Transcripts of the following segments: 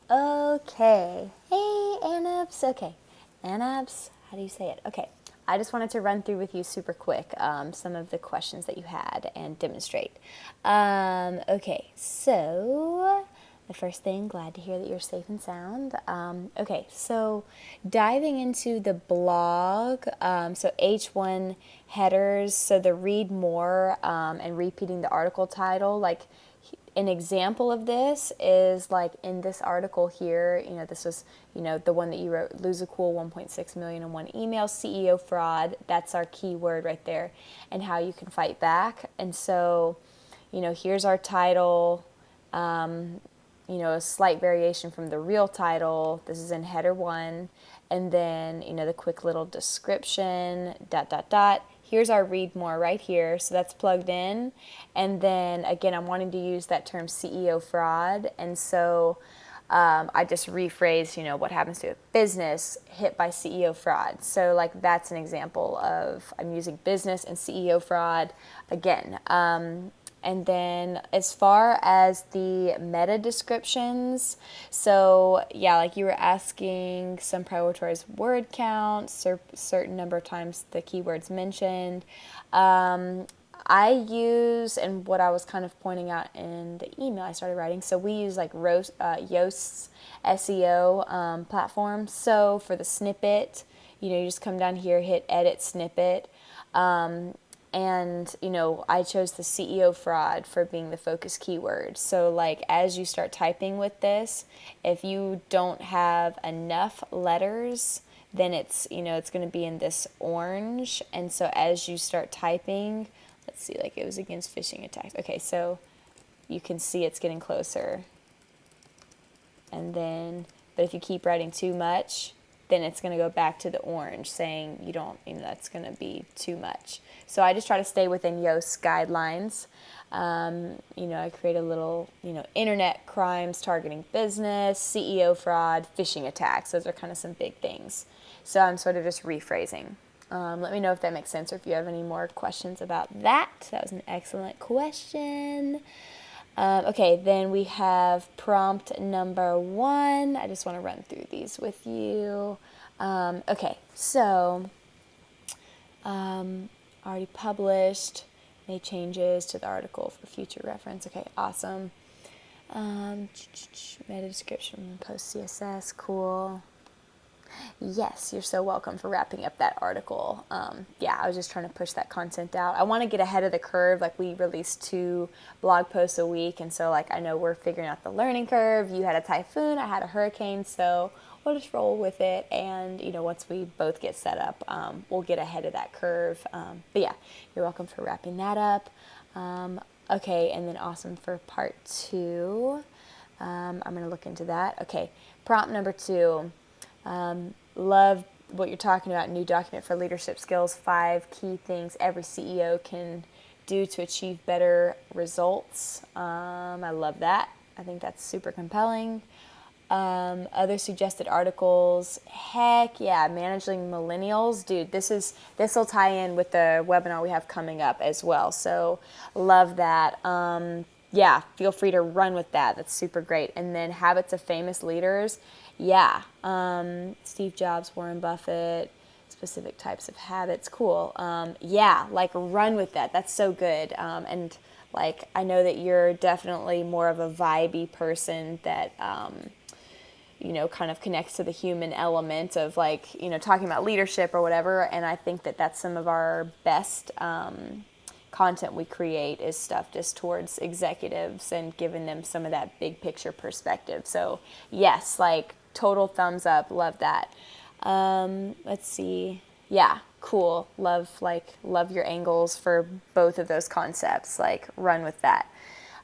Okay. Hey, Annabs. Okay. Annabs, how do you say it? Okay. I just wanted to run through with you super quick some of the questions that you had and demonstrate. Okay, so the first thing, glad to hear that you're safe and sound. Okay, so diving into the blog, so H1 headers, so the read more and repeating the article title, like an example of this is like in this article here, this was, the one that you wrote, lose a cool 1.6 million in one email, CEO fraud. That's our keyword right there, and how you can fight back. And so, here's our title, a slight variation from the real title. This is in header one. And then, the quick little description, ... Here's our read more right here. So that's plugged in. And then again, I'm wanting to use that term CEO fraud. And so I just rephrase, what happens to a business hit by CEO fraud. So like that's an example of I'm using business and CEO fraud again. And then as far as the meta descriptions, so yeah, like you were asking, some prioritize word count, certain number of times the keywords mentioned. I use, and what I was kind of pointing out in the email I started writing, so we use like Yoast's SEO platform. So for the snippet, you just come down here, hit edit snippet. And, I chose the CEO fraud for being the focus keyword. So like as you start typing with this, if you don't have enough letters, then it's going to be in this orange. And so as you start typing, let's see, like it was against phishing attacks. Okay, so you can see it's getting closer. And then, but if you keep writing too much, then it's going to go back to the orange saying you don't, that's going to be too much. So I just try to stay within Yoast's guidelines. I create a little, internet crimes targeting business, CEO fraud, phishing attacks. Those are kind of some big things. So I'm sort of just rephrasing. Let me know if that makes sense or if you have any more questions about that. That was an excellent question. Okay, then we have prompt number 1. I just want to run through these with you. Okay, so already published, made changes to the article for future reference. Okay, awesome. Meta description, post CSS, cool. Yes, you're so welcome for wrapping up that article. Yeah, I was just trying to push that content out. I want to get ahead of the curve. Like we release 2 blog posts a week, and so like I know we're figuring out the learning curve. You had a typhoon, I had a hurricane, so we'll just roll with it. And once we both get set up, we'll get ahead of that curve. But yeah, you're welcome for wrapping that up. Okay, and then awesome for part 2. I'm going to look into that. Okay, prompt number 2. Love what you're talking about, new document for leadership skills, 5 key things every CEO can do to achieve better results. I love that. I think that's super compelling. Other suggested articles, heck yeah, managing millennials. Dude, this will tie in with the webinar we have coming up as well. So love that. Yeah, feel free to run with that. That's super great. And then habits of famous leaders. Yeah, Steve Jobs, Warren Buffett, specific types of habits. Cool. Yeah, like run with that. That's so good. And like I know that you're definitely more of a vibey person that kind of connects to the human element of like talking about leadership or whatever. And I think that that's some of our best content we create is stuff just towards executives and giving them some of that big picture perspective. So yes, like total thumbs up. Love that. Let's see. Yeah, cool. Love your angles for both of those concepts. Like run with that.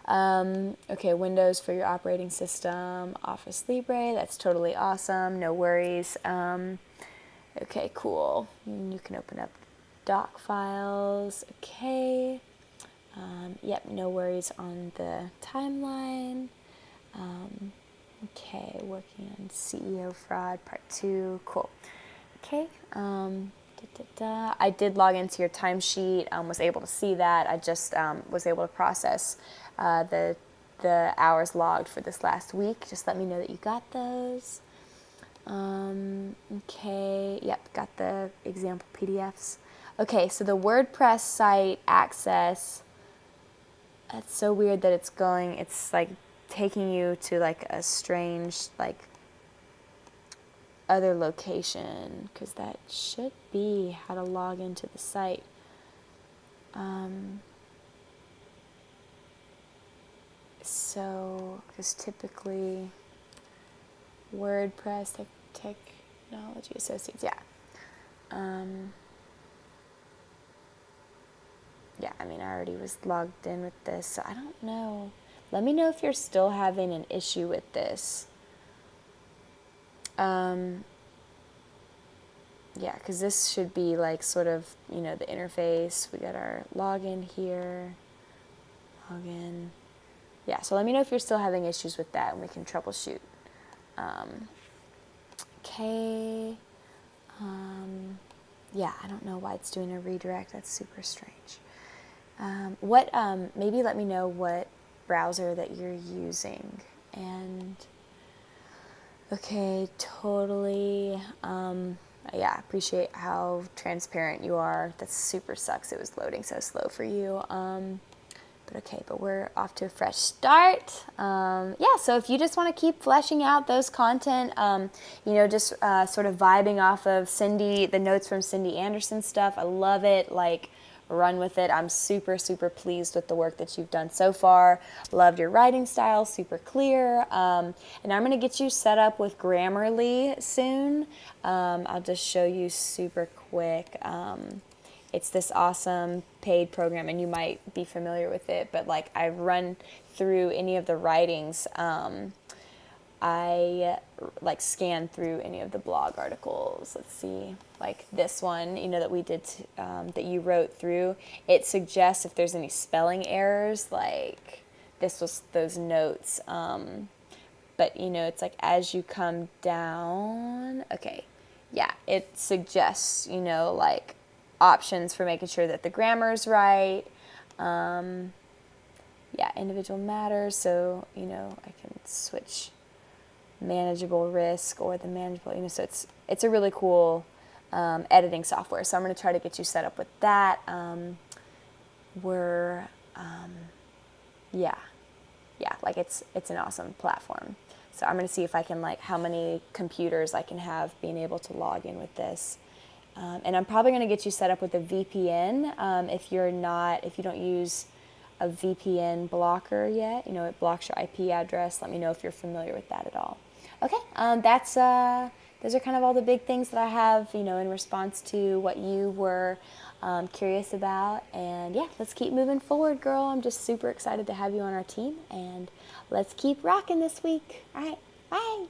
Okay, Windows for your operating system, Office Libre. That's totally awesome. No worries. Okay, cool. You can open up doc files. Okay. Yep, no worries on the timeline. Okay, working on CEO fraud part 2. Cool. Okay. I did log into your timesheet. Was able to see that. I just was able to process the the hours logged for this last week. Just let me know that you got those. Okay, yep, got the example PDFs. Okay, so the WordPress site access, that's so weird that it's like taking you to like a strange, like other location, because that should be how to log into the site. So, because typically WordPress Technology Associates, yeah. Yeah, I mean, I already was logged in with this, so I don't know. Let me know if you're still having an issue with this. Yeah, because this should be like sort of, you know, the interface. We got our login here, login. Yeah, so let me know if you're still having issues with that and we can troubleshoot. Okay. Yeah, I don't know why it's doing a redirect. That's super strange. Maybe let me know what browser that you're using. And, okay, totally. Yeah, appreciate how transparent you are. That super sucks. It was loading so slow for you. But okay, but we're off to a fresh start. Yeah, so if you just want to keep fleshing out those content, you know, just sort of vibing off of the notes from Cindy Anderson stuff. I love it. Like, run with it. I'm super, super pleased with the work that you've done so far. Loved your writing style, super clear. And I'm going to get you set up with Grammarly soon. I'll just show you super quick. It's this awesome paid program, and you might be familiar with it, but like I've run through any of the writings. I like scan through any of the blog articles. Let's see, like this one, you know, that we did, that you wrote through. It suggests if there's any spelling errors, like this was those notes. But you know, it's like as you come down, okay, yeah, it suggests, you know, like options for making sure that the grammar's right. Yeah, individual matters. So, you know, I can switch manageable risk or the manageable, you know, so it's a really cool editing software. So I'm going to try to get you set up with that. Yeah, like it's an awesome platform. So I'm going to see if I can, like, how many computers I can have being able to log in with this. And I'm probably going to get you set up with a VPN. If you don't use a VPN blocker yet, you know, it blocks your IP address. Let me know if you're familiar with that at all. Okay, those are kind of all the big things that I have, you know, in response to what you were curious about. And yeah, let's keep moving forward, girl. I'm just super excited to have you on our team, and let's keep rocking this week. All right, bye.